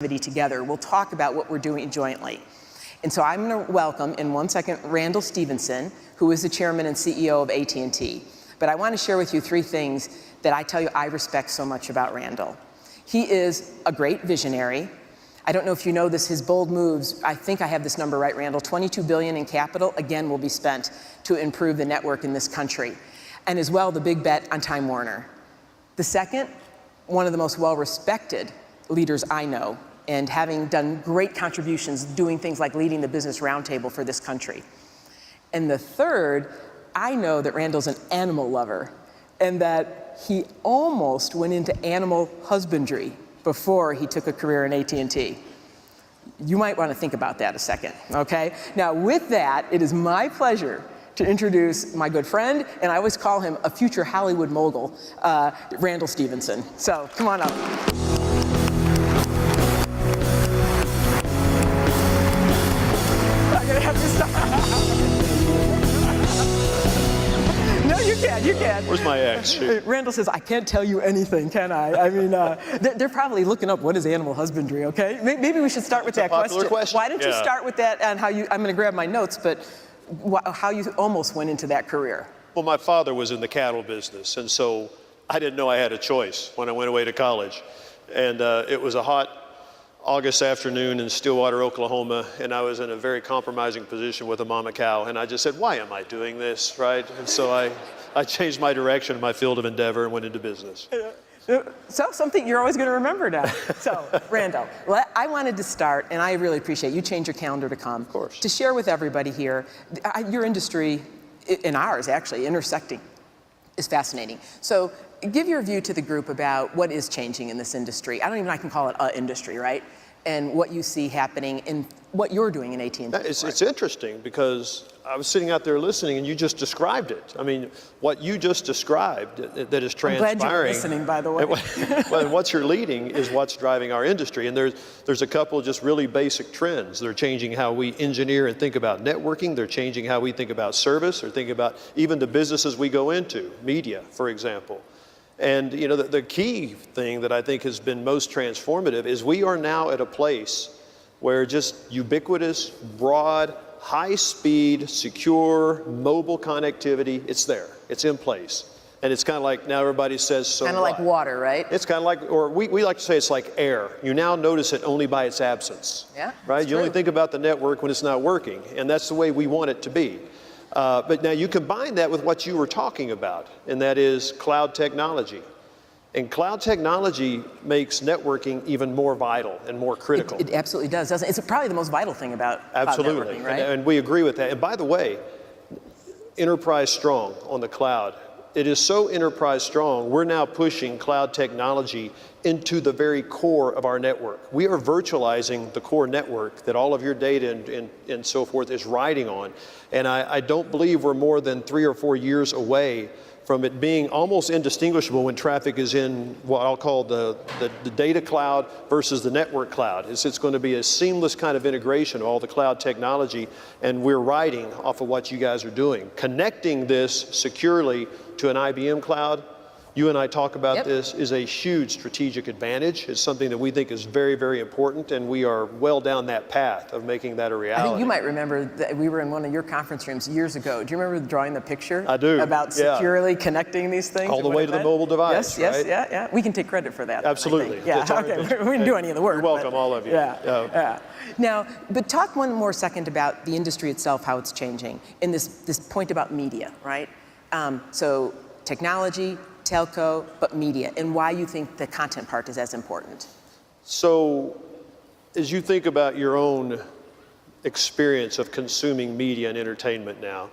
together. We'll talk about what we're doing jointly. And so I'm going to welcome in 1 second Randall Stephenson, who is the chairman and CEO of AT&T. But I want to share with you 3 things that I tell you I respect so much about Randall. He is a great visionary. I don't know if you know this, his bold moves, I think I have this number right, Randall, $22 billion in capital, again, will be spent to improve the network in this country. And as well, the big bet on Time Warner. The second, one of the most well-respected leaders I know, and having done great contributions, doing things like leading the Business Roundtable for this country. And the third, I know that Randall's an animal lover, and that he almost went into animal husbandry before he took a career in AT&T. You might want to think about that a second, okay? Now, with that, it is my pleasure to introduce my good friend, and I always call him a future Hollywood mogul, Randall Stephenson. So, come on up. I'm gonna have to stop. No, you can. Where's my ex? Randall says, I can't tell you anything, can I? I mean, they're probably looking up what is animal husbandry, okay? Maybe we should start with that question. Why don't you start with that and how you, I'm gonna grab my notes, but how you almost went into that career. Well, my father was in the cattle business, and so I didn't know I had a choice when I went away to college. And it was a hot August afternoon in Stillwater, Oklahoma, and I was in a very compromising position with a mama cow, and I just said, why am I doing this, right? And so I changed my direction, my field of endeavor, and went into business. So something you're always going to remember now. So, Randall, I wanted to start, and I really appreciate you change your calendar to come. Of course. To share with everybody here, your industry, and ours actually, intersecting, is fascinating. So give your view to the group about what is changing in this industry. I don't even know I can call it an industry, right? And what you see happening in what you're doing in AT&T. It's interesting because I was sitting out there listening and you just described it. I mean, what you just described that is transpiring. I'm glad you're listening, by the way. Well, what you're leading is what's driving our industry. And there's a couple of just really basic trends. They're changing how we engineer and think about networking. They're changing how we think about service or think about even the businesses we go into, media, for example. And you know, the key thing that I think has been most transformative is we are now at a place where just ubiquitous, broad, high-speed, secure, mobile connectivity, it's there, it's in place. And it's kind of like now everybody says so. Kind of like water, right? It's kind of like, or we like to say it's like air. You now notice it only by its absence. Yeah, right? You only think about the network when it's not working, and that's the way we want it to be. But now you combine that with what you were talking about, and that is cloud technology. And cloud technology makes networking even more vital and more critical. It absolutely does, doesn't it? It's probably the most vital thing about absolutely. Networking, right? And we agree with that. And by the way, enterprise strong on the cloud. It is so enterprise strong, we're now pushing cloud technology into the very core of our network. We are virtualizing the core network that all of your data and so forth is riding on. And I don't believe we're more than 3 or 4 years away from it being almost indistinguishable when traffic is in what I'll call the data cloud versus the network cloud. It's going to be a seamless kind of integration of all the cloud technology, and we're riding off of what you guys are doing. Connecting this securely to an IBM cloud, you and I talk about this, is a huge strategic advantage. It's something that we think is very, very important, and we are well down that path of making that a reality. I think you might remember that we were in one of your conference rooms years ago. Do you remember drawing the picture? I do. About securely connecting these things? All the way to the mobile device, yes, right? Yeah. We can take credit for that. Absolutely. Yeah, okay. We didn't do any of the work. You're welcome, all of you. Yeah. Now, but talk one more second about the industry itself, how it's changing, in this point about media, right? So technology, telco, but media, and why you think the content part is as important. So, as you think about your own experience of consuming media and entertainment now,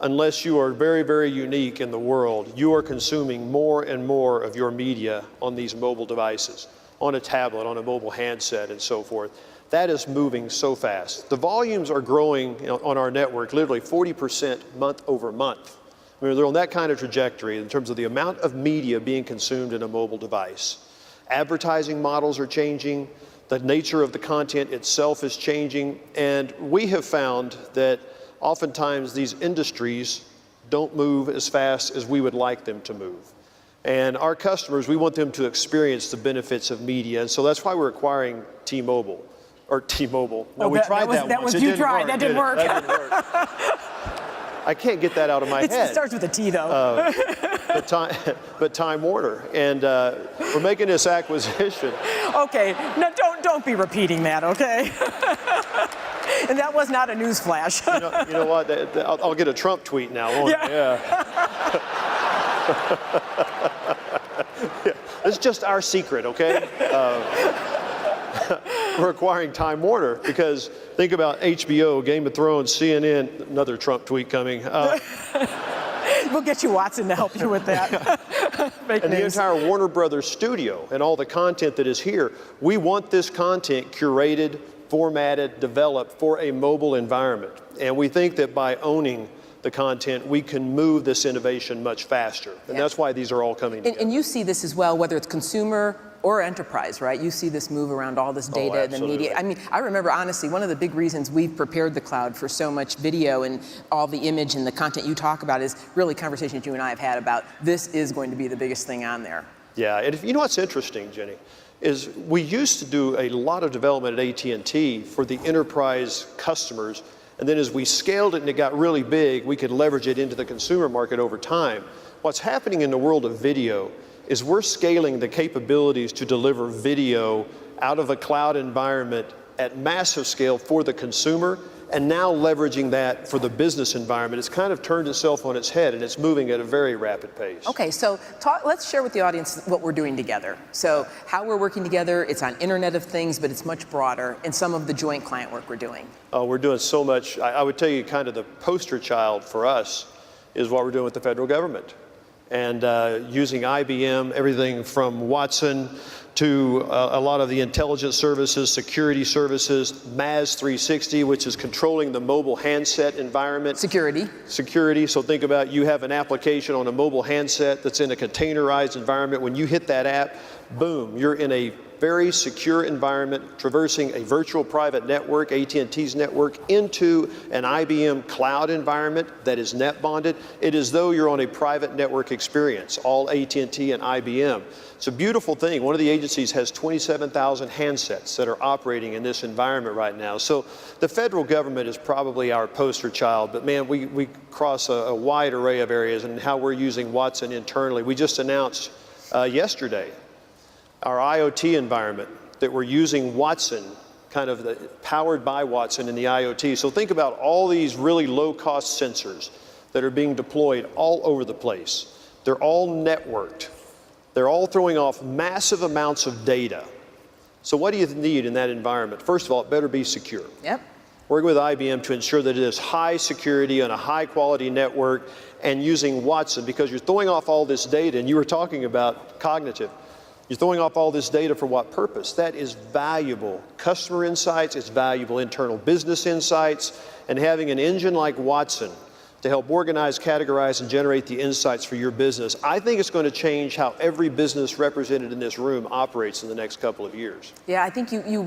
unless you are very, very unique in the world, you are consuming more and more of your media on these mobile devices, on a tablet, on a mobile handset, and so forth. That is moving so fast. The volumes are growing on our network literally 40% month over month. I mean, they're on that kind of trajectory in terms of the amount of media being consumed in a mobile device. Advertising models are changing, the nature of the content itself is changing, and we have found that oftentimes these industries don't move as fast as we would like them to move. And our customers, we want them to experience the benefits of media. And so that's why we're acquiring T-Mobile. Or T-Mobile. No, we tried that once. That didn't work. That didn't work. I can't get that out of my head. It starts with a T, though. But Time Warner. And we're making this acquisition. Okay. No, don't be repeating that, okay? And that was not a news flash. You know what? I'll get a Trump tweet now, won't I? Yeah. It's just our secret, okay? We're acquiring Time Warner because think about HBO, Game of Thrones, CNN, another Trump tweet coming. We'll get you Watson to help you with that. And the entire Warner Brothers studio and all the content that is here, we want this content curated, formatted, developed for a mobile environment. And we think that by owning the content, we can move this innovation much faster. And that's why these are all coming together. And you see this as well, whether it's consumer or enterprise, right? You see this move around all this data and the media. I mean, I remember, honestly, one of the big reasons we've prepared the cloud for so much video and all the image and the content you talk about is really conversations you and I have had about this is going to be the biggest thing on there. Yeah, and you know what's interesting, Jenny, is we used to do a lot of development at AT&T for the enterprise customers, and then as we scaled it and it got really big, we could leverage it into the consumer market over time. What's happening in the world of video is we're scaling the capabilities to deliver video out of a cloud environment at massive scale for the consumer, and now leveraging that for the business environment. It's kind of turned itself on its head, and it's moving at a very rapid pace. Okay, so let's share with the audience what we're doing together. So how we're working together, it's on Internet of Things, but it's much broader, and some of the joint client work we're doing. Oh, we're doing so much. I would tell you kind of the poster child for us is what we're doing with the federal government. And using IBM, everything from Watson to a lot of the intelligence services, security services, MAS 360, which is controlling the mobile handset environment. Security. Security, so think about you have an application on a mobile handset that's in a containerized environment. When you hit that app, boom, you're in a very secure environment, traversing a virtual private network, AT&T's network, into an IBM cloud environment that is net bonded. It is as though you're on a private network experience, all AT&T and IBM. It's a beautiful thing. One of the agencies has 27,000 handsets that are operating in this environment right now. So the federal government is probably our poster child, but man, we cross a wide array of areas and how we're using Watson internally. We just announced yesterday our IoT environment that we're using Watson, kind of powered by Watson in the IoT. So think about all these really low-cost sensors that are being deployed all over the place. They're all networked. They're all throwing off massive amounts of data. So what do you need in that environment? First of all, it better be secure. Yep. Working with IBM to ensure that it is high security on a high quality network and using Watson because you're throwing off all this data, and you were talking about cognitive. You're throwing off all this data for what purpose? That is valuable customer insights, it's valuable internal business insights, and having an engine like Watson to help organize, categorize, and generate the insights for your business. I think it's going to change how every business represented in this room operates in the next couple of years. Yeah, I think you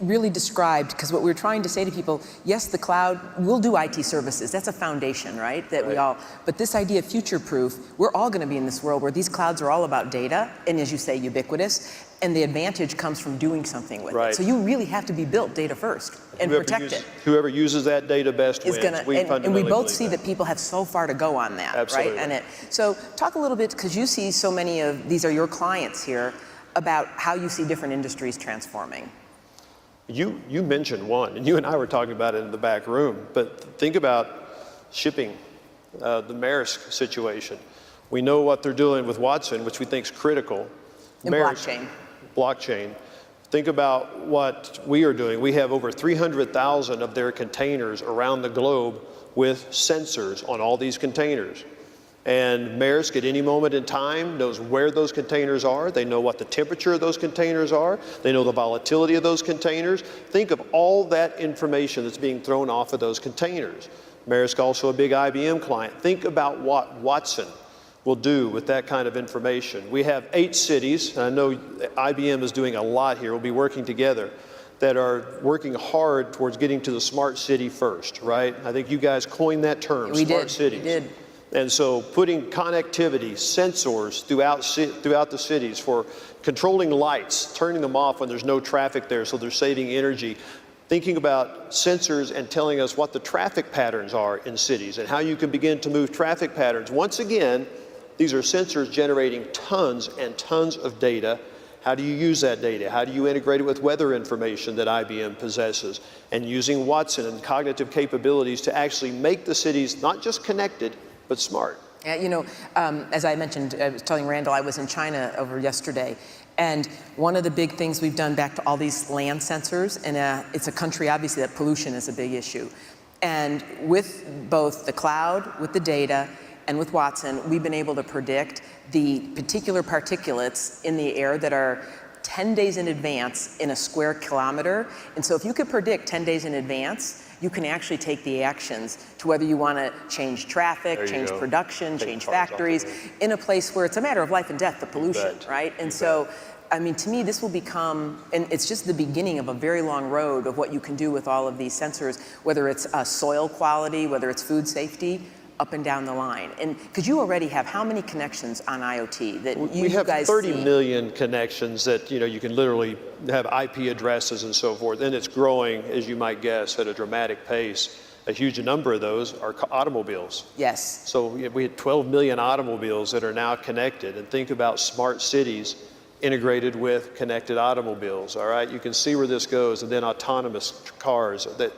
really described, because what we're trying to say to people, yes, the cloud will do IT services. That's a foundation, right? But this idea of future-proof, we're all going to be in this world where these clouds are all about data, and as you say, ubiquitous, and the advantage comes from doing something with it. So you really have to be built data first and protect it. Whoever uses that data best wins. And we both see that people have so far to go on that, Absolutely. right? So talk a little bit, because you see so many of, these are your clients here, about how you see different industries transforming. You mentioned one, and you and I were talking about it in the back room, but think about shipping, the Maersk situation. We know what they're doing with Watson, which we think is critical. And blockchain. Think about what we are doing. We have over 300,000 of their containers around the globe with sensors on all these containers. And Maersk at any moment in time knows where those containers are. They know what the temperature of those containers are. They know the volatility of those containers. Think of all that information that's being thrown off of those containers. Maersk also a big IBM client. Think about what Watson will do with that kind of information. We have 8 cities, and I know IBM is doing a lot here, we'll be working together, that are working hard towards getting to the smart city first, right? I think you guys coined that term, smart cities. We did. And so putting connectivity, sensors throughout the cities for controlling lights, turning them off when there's no traffic there so they're saving energy, thinking about sensors and telling us what the traffic patterns are in cities and how you can begin to move traffic patterns. Once again, these are sensors generating tons and tons of data. How do you use that data? How do you integrate it with weather information that IBM possesses? And using Watson and cognitive capabilities to actually make the cities not just connected, but smart. Yeah, you know, as I mentioned, I was telling Randall, I was in China over yesterday, and one of the big things we've done back to all these land sensors, and it's a country, obviously, that pollution is a big issue. And with both the cloud, with the data, and with Watson, we've been able to predict the particular particulates in the air that are 10 days in advance in a square kilometer. And so if you could predict 10 days in advance, you can actually take the actions to whether you want to change traffic, change production, change factories, in a place where it's a matter of life and death, the pollution, right? And so, I mean, to me, this will become, and it's just the beginning of a very long road of what you can do with all of these sensors, whether it's soil quality, whether it's food safety, up and down the line. And because you already have how many connections on IoT that you guys see? We have 30 million connections that, you know, you can literally have IP addresses and so forth. And it's growing, as you might guess, at a dramatic pace. A huge number of those are automobiles. Yes. So we had 12 million automobiles that are now connected. And think about smart cities integrated with connected automobiles, all right? You can see where this goes. And then autonomous cars that,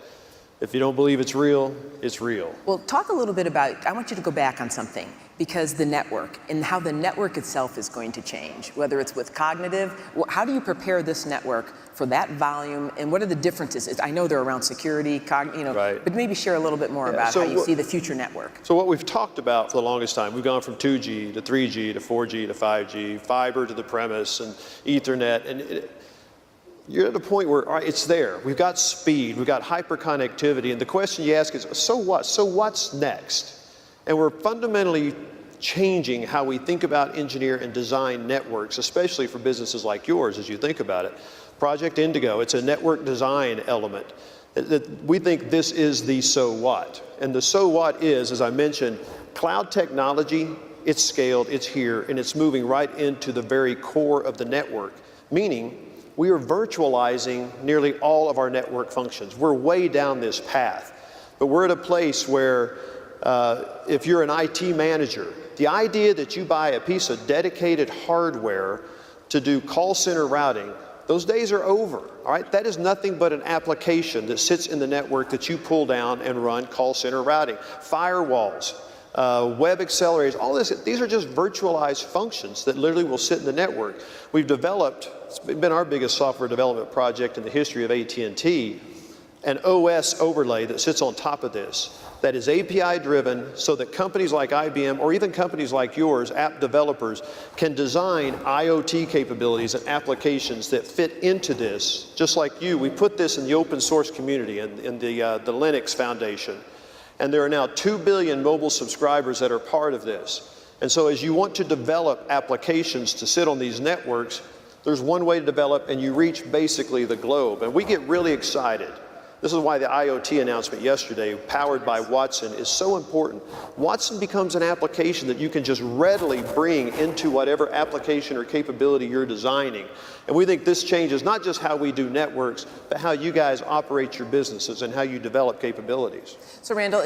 if you don't believe it's real, it's real. Well, talk a little bit about, I want you to go back on something, because the network and how the network itself is going to change, whether it's with cognitive, how do you prepare this network for that volume, and what are the differences? I know they're around security, but maybe share a little bit more about how you see the future network. So what we've talked about for the longest time, we've gone from 2G to 3G to 4G to 5G, fiber to the premise, and Ethernet, and you're at a point where, all right, it's there. We've got speed, we've got hyperconnectivity, and the question you ask is, so what? So what's next? And we're fundamentally changing how we think about, engineer, and design networks, especially for businesses like yours as you think about it. Project Indigo, it's a network design element. We think this is the so what. And the so what is, as I mentioned, cloud technology, it's scaled, it's here, and it's moving right into the very core of the network, meaning we are virtualizing nearly all of our network functions. We're way down this path, but we're at a place where if you're an IT manager, the idea that you buy a piece of dedicated hardware to do call center routing, those days are over, all right? That is nothing but an application that sits in the network that you pull down and run call center routing. Firewalls, web accelerators, all this, these are just virtualized functions that literally will sit in the network. We've developed, it's been our biggest software development project in the history of AT&T, an OS overlay that sits on top of this that is API driven so that companies like IBM or even companies like yours, app developers, can design IoT capabilities and applications that fit into this. Just like you, we put this in the open source community and in the Linux Foundation. And there are now 2 billion mobile subscribers that are part of this. And so as you want to develop applications to sit on these networks, there's one way to develop, and you reach basically the globe. And we get really excited. This is why the IoT announcement yesterday, powered by Watson, is so important. Watson becomes an application that you can just readily bring into whatever application or capability you're designing. And we think this changes not just how we do networks, but how you guys operate your businesses and how you develop capabilities. So Randall,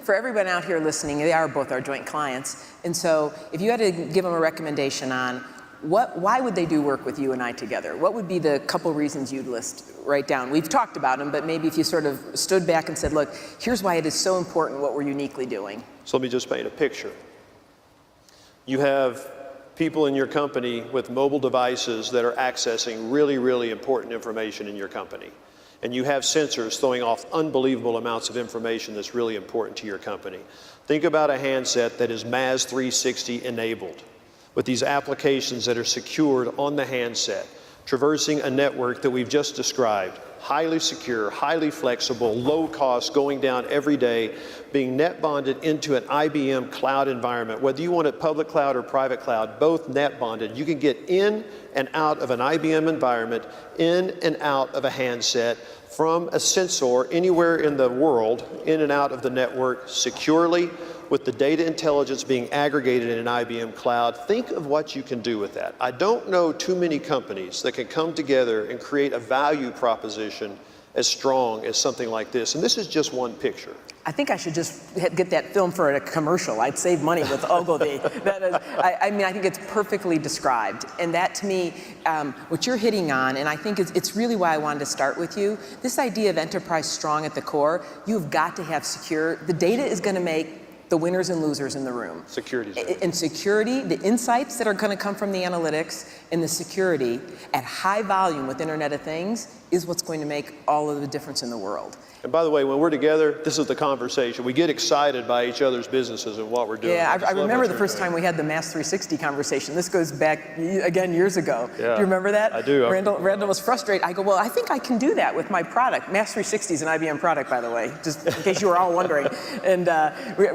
for everyone out here listening, they are both our joint clients, and so if you had to give them a recommendation on why would they do work with you and I together? What would be the couple reasons you'd list right down? We've talked about them, but maybe if you sort of stood back and said, look, here's why it is so important what we're uniquely doing. So let me just paint a picture. You have people in your company with mobile devices that are accessing really, really important information in your company. And you have sensors throwing off unbelievable amounts of information that's really important to your company. Think about a handset that is MAS 360 enabled, with these applications that are secured on the handset, traversing a network that we've just described, highly secure, highly flexible, low cost, going down every day, being net bonded into an IBM cloud environment. Whether you want it public cloud or private cloud, both net bonded. You can get in and out of an IBM environment, in and out of a handset, from a sensor anywhere in the world, in and out of the network securely, with the data intelligence being aggregated in an IBM cloud, think of what you can do with that. I don't know too many companies that can come together and create a value proposition as strong as something like this. And this is just one picture. I think I should just get that film for a commercial. I'd save money with Ogilvy. I mean, I think it's perfectly described. And that, to me, what you're hitting on, and I think it's really why I wanted to start with you, this idea of enterprise strong at the core, you've got to have secure. The data is going to make the winners and losers in the room. Security. And security, the insights that are going to come from the analytics and the security at high volume with Internet of Things is what's going to make all of the difference in the world. And by the way, when we're together, this is the conversation. We get excited by each other's businesses and what we're doing. Yeah, I remember the first time we had the Mass 360 conversation. This goes back, again, years ago. Yeah, do you remember that? I do. Randall was frustrated. I go, well, I think I can do that with my product. Mass 360 is an IBM product, by the way, just in case you were all wondering. And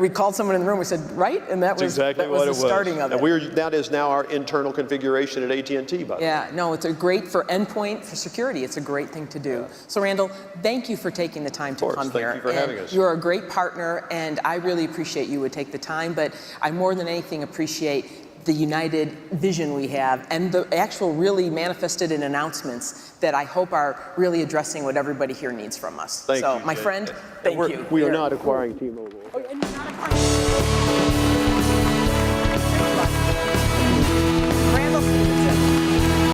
we called someone in the room. We said, right? And that was exactly that was the starting of it. And that is now our internal configuration at AT&T, by the way. Yeah, no, it's a great for endpoint, for security. It's a great thing to do. So, Randall, thank you for taking the time to come here. Thank you for having us. You're a great partner, and I really appreciate you would take the time, but I more than anything appreciate the united vision we have and the actual really manifested in announcements that I hope are really addressing what everybody here needs from us. Thank you, my Jay. friend, thank you. We are not acquiring T-Mobile. Oh, and you're not acquiring Randall Stephenson.